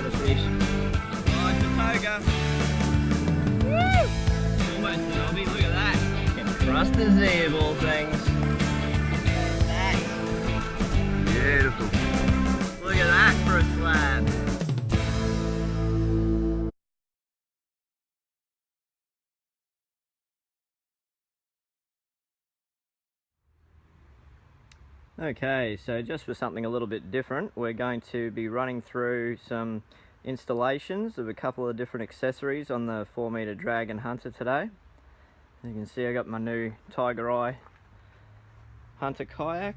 the fish. Nice Matoga. Woo! Almost an obby, look at that. Getting thrusters there of all things. Nice. Beautiful. Look at that for a slab. Okay, so just for something a little bit different, we're going to be running through some installations of a couple of different accessories on the 4-meter Dragon Hunter today. You can see I got my new Tiger Eye Hunter kayak.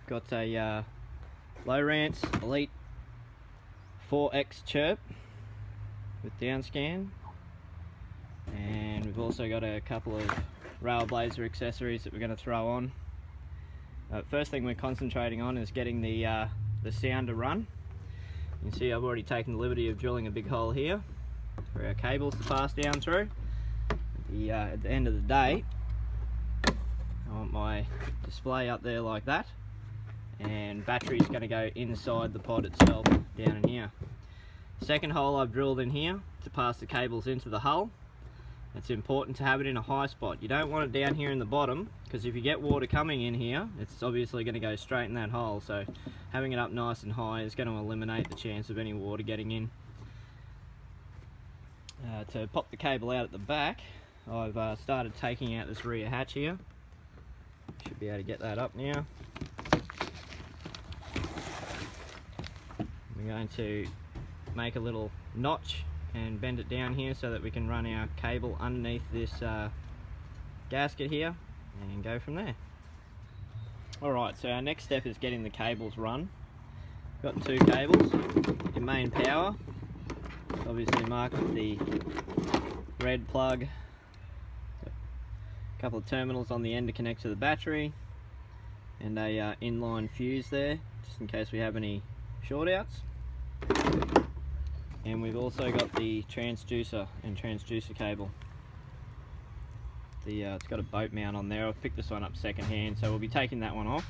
Got a Lowrance Elite 4X chirp with downscan, and we've also got a couple of rail blazer accessories that we're going to throw on. First thing we're concentrating on is getting the sound to run. You can see I've already taken the liberty of drilling a big hole here for our cables to pass down through. At the end of the day, I want my display up there like that, and battery is going to go inside the pod itself down in here. Second hole I've drilled in here to pass the cables into the hull. It's important to have it in a high spot. You don't want it down here in the bottom, because if you get water coming in here, it's obviously going to go straight in that hole. So having it up nice and high is going to eliminate the chance of any water getting in. To pop the cable out at the back, I've started taking out this rear hatch here. Should be able to get that up now. We're going to make a little notch and bend it down here so that we can run our cable underneath this gasket here and go from there. Alright, so our next step is getting the cables run. Got 2 cables. Your main power, obviously marked with the red plug. Got a couple of terminals on the end to connect to the battery, and a inline fuse there, just in case we have any short outs. And we've also got the transducer and transducer cable. It's got a boat mount on there. I've picked this one up second hand, so we'll be taking that one off.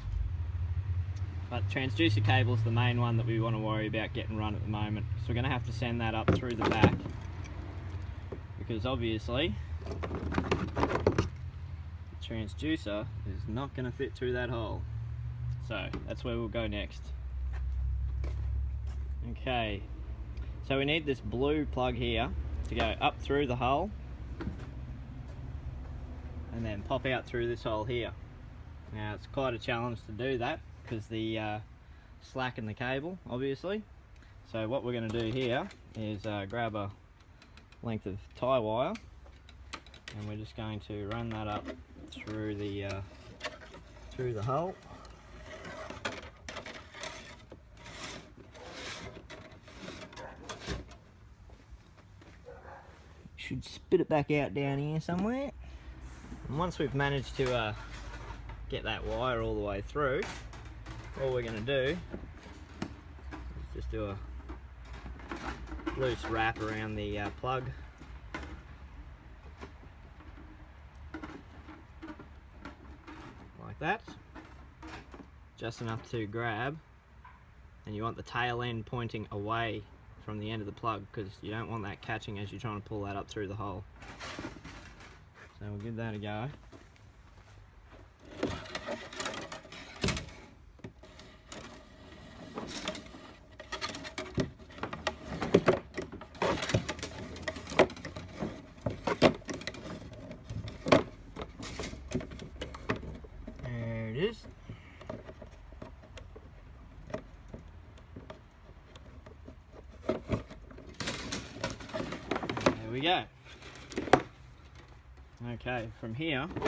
But transducer cable is the main one that we want to worry about getting run at the moment. So we're going to have to send that up through the back, because obviously the transducer is not going to fit through that hole. So that's where we'll go next. Okay. So we need this blue plug here to go up through the hole and then pop out through this hole here. Now it's quite a challenge to do that because the slack in the cable, obviously. So what we're going to do here is grab a length of tie wire, and we're just going to run that up through the hole. Should spit it back out down here somewhere. And once we've managed to get that wire all the way through, all we're going to do is just do a loose wrap around the plug. Like that. Just enough to grab, and you want the tail end pointing away from the end of the plug, because you don't want that catching as you're trying to pull that up through the hole. So we'll give that a go. There it is. There we go. Okay, from here we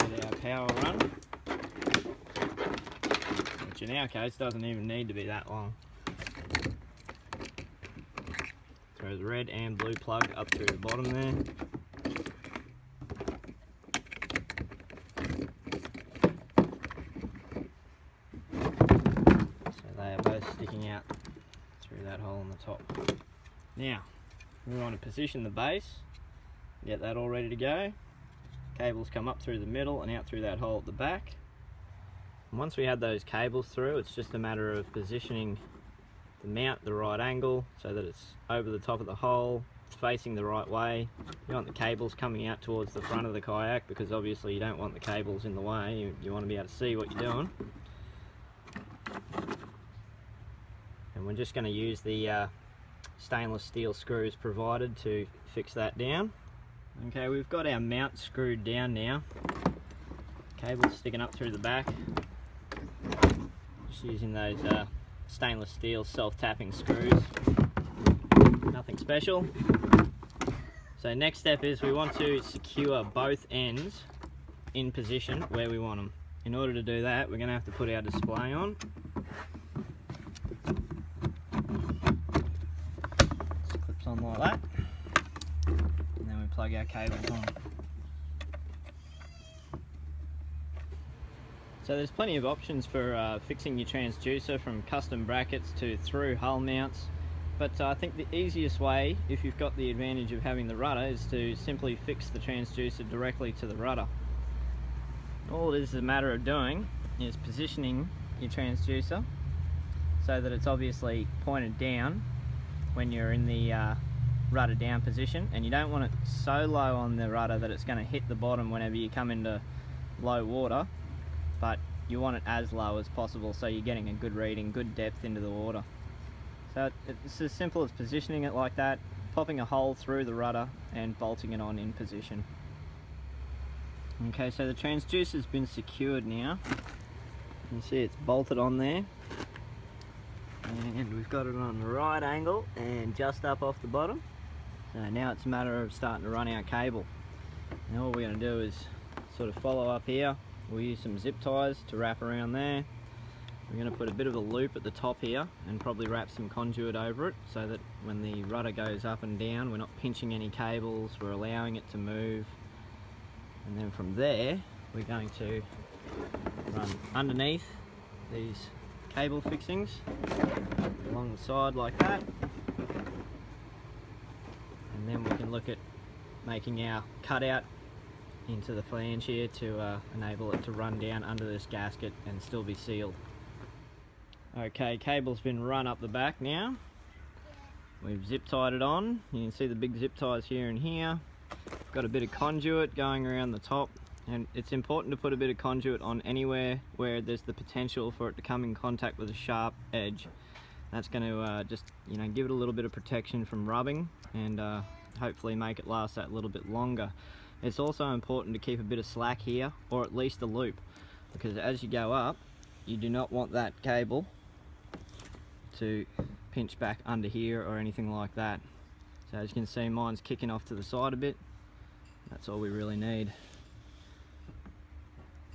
get our power run, which in our case doesn't even need to be that long. Throw the red and blue plug up through the bottom there. So they are both sticking out through that hole in the top. Now, we want to position the base, get that all ready to go. Cables come up through the middle and out through that hole at the back. And once we have those cables through, it's just a matter of positioning the mount at the right angle so that it's over the top of the hole, it's facing the right way. You want the cables coming out towards the front of the kayak, because obviously you don't want the cables in the way. You want to be able to see what you're doing. And we're just going to use the stainless steel screws provided to fix that down. Okay, we've got our mount screwed down now. Cables sticking up through the back. Just using those stainless steel self-tapping screws. Nothing special. So next step is we want to secure both ends in position where we want them. In order to do that, we're going to have to put our display on. This clips on like that. And then we plug our cables on. So there's plenty of options for fixing your transducer, from custom brackets to through hull mounts. But I think the easiest way, if you've got the advantage of having the rudder, is to simply fix the transducer directly to the rudder. All it is a matter of doing is positioning your transducer so that it's obviously pointed down when you're in the rudder down position, and you don't want it so low on the rudder that it's going to hit the bottom whenever you come into low water, but you want it as low as possible so you're getting a good reading, good depth into the water. So it's as simple as positioning it like that, popping a hole through the rudder and bolting it on in position. Okay, so the transducer's been secured now. You can see it's bolted on there, and we've got it on the right angle and just up off the bottom. So now it's a matter of starting to run our cable. Now all we're going to do is sort of follow up here. We'll use some zip ties to wrap around there. We're going to put a bit of a loop at the top here and probably wrap some conduit over it so that when the rudder goes up and down, we're not pinching any cables, we're allowing it to move. And then from there, we're going to run underneath these cable fixings along the side like that. And then we can look at making our cutout into the flange here to enable it to run down under this gasket and still be sealed. Okay, cable's been run up the back now. We've zip tied it on. You can see the big zip ties here and here. Got a bit of conduit going around the top, and it's important to put a bit of conduit on anywhere where there's the potential for it to come in contact with a sharp edge. That's going to just, you know, give it a little bit of protection from rubbing and hopefully make it last that little bit longer. It's also important to keep a bit of slack here, or at least a loop, because as you go up, you do not want that cable to pinch back under here or anything like that. So as you can see, mine's kicking off to the side a bit. That's all we really need.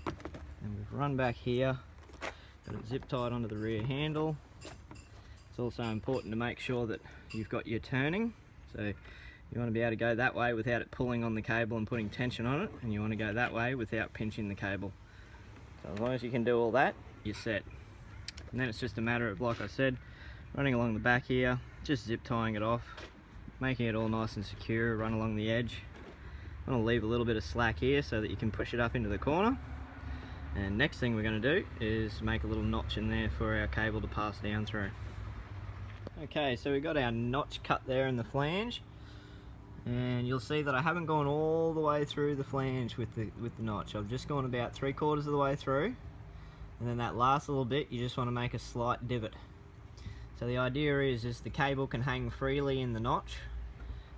And we've run back here, got it zip tied onto the rear handle. It's also important to make sure that you've got your turning. So you want to be able to go that way without it pulling on the cable and putting tension on it, and you want to go that way without pinching the cable. So as long as you can do all that, you're set. And then it's just a matter of, like I said, running along the back here, just zip tying it off, making it all nice and secure, run along the edge. I'm going to leave a little bit of slack here so that you can push it up into the corner. And next thing we're going to do is make a little notch in there for our cable to pass down through. Okay, so we've got our notch cut there in the flange. And you'll see that I haven't gone all the way through the flange with the notch. I've just gone about 3/4 of the way through, and then that last little bit you just want to make a slight divot. So the idea is the cable can hang freely in the notch,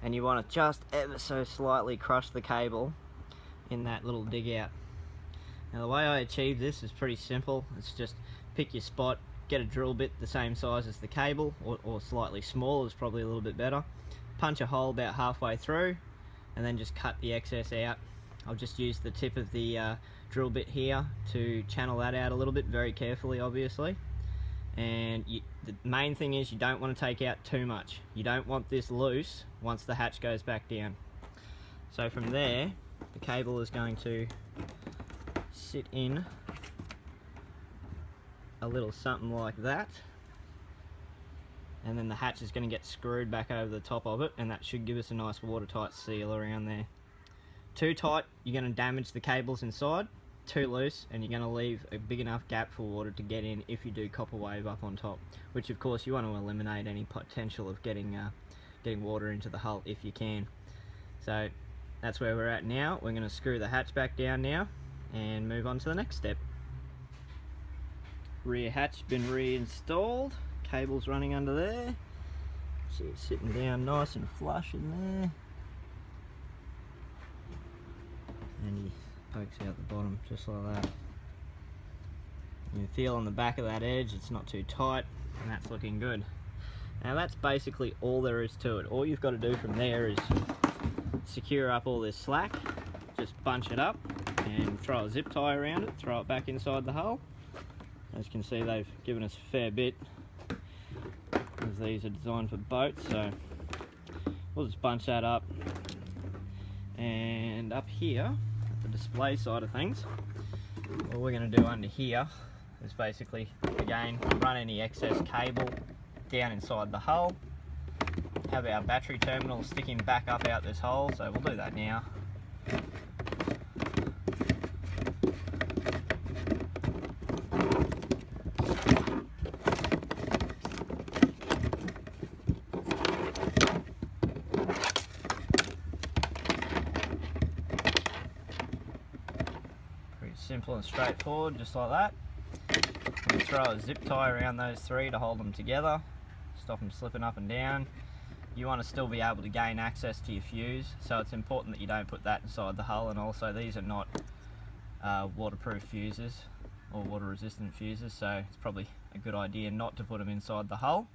and you want to just ever so slightly crush the cable in that little dig out. Now the way I achieve this is pretty simple. It's just pick your spot, get a drill bit the same size as the cable, or slightly smaller is probably a little bit better. Punch a hole about halfway through, and then just cut the excess out. I'll just use the tip of the drill bit here to channel that out a little bit, very carefully obviously. And the main thing is you don't want to take out too much. You don't want this loose once the hatch goes back down. So from there, the cable is going to sit in a little something like that, and then the hatch is going to get screwed back over the top of it, and that should give us a nice watertight seal around there. Too tight, you're going to damage the cables inside. too loose, and you're going to leave a big enough gap for water to get in if you do copper wave up on top, which of course you want to eliminate any potential of getting water into the hull if you can. So that's where we're at now. We're going to screw the hatch back down now and move on to the next step. Rear hatch been reinstalled, cables running under there. See it sitting down nice and flush in there. And he pokes out the bottom just like that. You can feel on the back of that edge it's not too tight, and that's looking good. Now that's basically all there is to it. All you've got to do from there is secure up all this slack, just bunch it up and throw a zip tie around it, throw it back inside the hull. As you can see, they've given us a fair bit, as these are designed for boats, so we'll just bunch that up. And up here at the display side of things, what we're going to do under here is basically, again, run any excess cable down inside the hull, have our battery terminal sticking back up out this hole, so we'll do that now. Pretty simple and straightforward, just like that. We throw a zip tie around those three to hold them together, stop them slipping up and down. You want to still be able to gain access to your fuse, so it's important that you don't put that inside the hull. And also, these are not waterproof fuses or water resistant fuses, so it's probably a good idea not to put them inside the hull.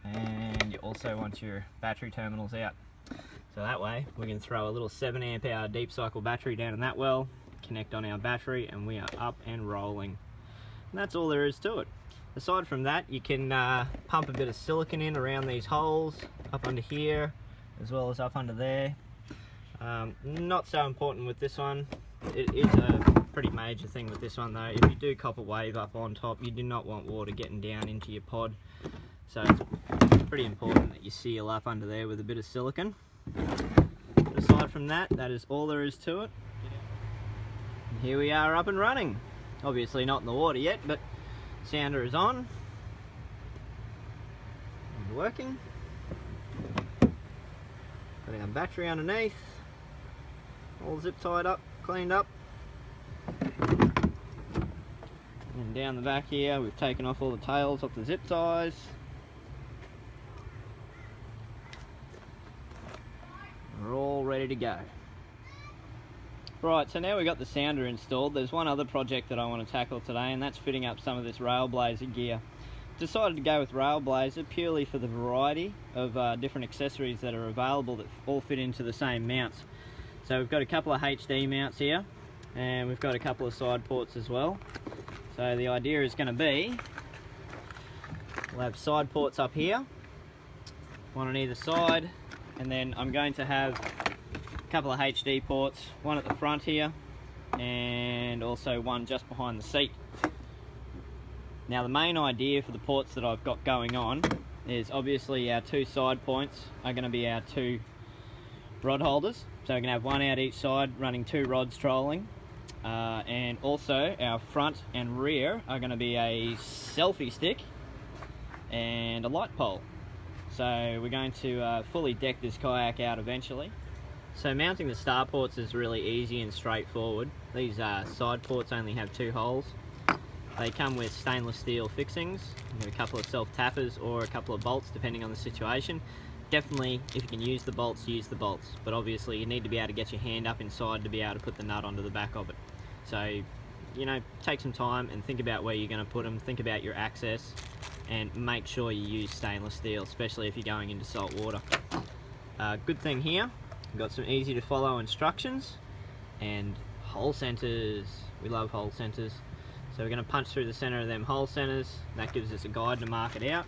And you also want your battery terminals out, so that way we can throw a little 7 amp hour deep cycle battery down in that well, connect on our battery, and we are up and rolling. And that's all there is to it. Aside from that, you can pump a bit of silicone in around these holes, up under here, as well as up under there. Not so important with this one. It is a pretty major thing with this one though. If you do copper wave up on top, you do not want water getting down into your pod. So it's pretty important that you seal up under there with a bit of silicone. But aside from that, that is all there is to it. And here we are up and running. Obviously not in the water yet, but sounder is on and working. Got our battery underneath, all zip tied up, cleaned up. And down the back here, we've taken off all the tails off the zip ties. We're all ready to go. Right, so now we've got the sounder installed, there's one other project that I want to tackle today, and that's fitting up some of this Railblazer gear. Decided to go with Railblazer purely for the variety of different accessories that are available that all fit into the same mounts. So we've got a couple of HD mounts here, and we've got a couple of side ports as well. So the idea is going to be, we'll have side ports up here, one on either side, and then I'm going to have a couple of HD ports, one at the front here and also one just behind the seat. Now the main idea for the ports that I've got going on is obviously our two side points are going to be our two rod holders, so we're going to have one out each side running two rods trolling, and also our front and rear are going to be a selfie stick and a light pole. So we're going to fully deck this kayak out eventually. So mounting the star ports is really easy and straightforward. These side ports only have two holes. They come with stainless steel fixings, with a couple of self-tappers or a couple of bolts depending on the situation. Definitely, if you can use the bolts, use the bolts. But obviously you need to be able to get your hand up inside to be able to put the nut onto the back of it. So, you know, take some time and think about where you're going to put them, think about your access, and make sure you use stainless steel, especially if you're going into salt water. Good thing here, we've got some easy to follow instructions and hole centers. We love hole centers. So we're going to punch through the center of them hole centers. That gives us a guide to mark it out.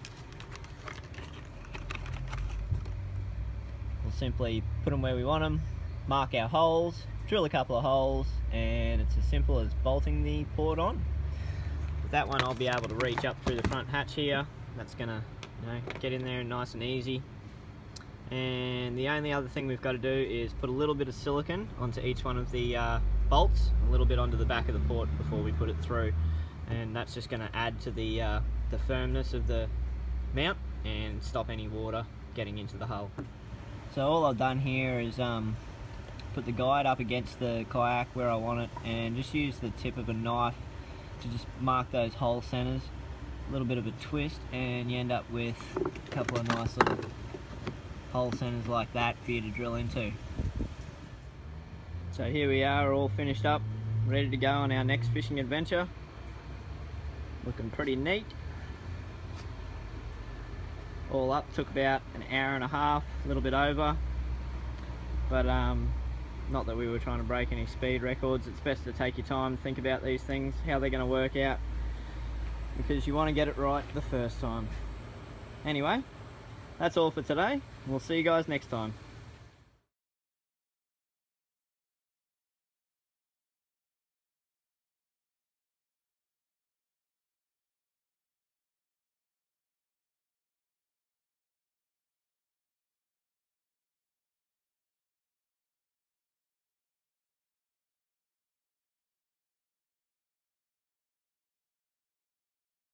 We'll simply put them where we want them, mark our holes, drill a couple of holes, and it's as simple as bolting the port on. With that one I'll be able to reach up through the front hatch here. That's going to, you know, get in there nice and easy. And the only other thing we've got to do is put a little bit of silicone onto each one of the bolts a little bit onto the back of the port before we put it through, and that's just going to add to the firmness of the mount and stop any water getting into the hull. So all I've done here is put the guide up against the kayak where I want it, and just use the tip of a knife to just mark those hole centers. A little bit of a twist and you end up with a couple of nice little hole centers like that for you to drill into. So here we are, all finished up, ready to go on our next fishing adventure. Looking pretty neat. All up took about an hour and a half, a little bit over, but not that we were trying to break any speed records. It's best to take your time, think about these things, how they're going to work out, because you want to get it right the first time. Anyway, that's all for today. We'll see you guys next time.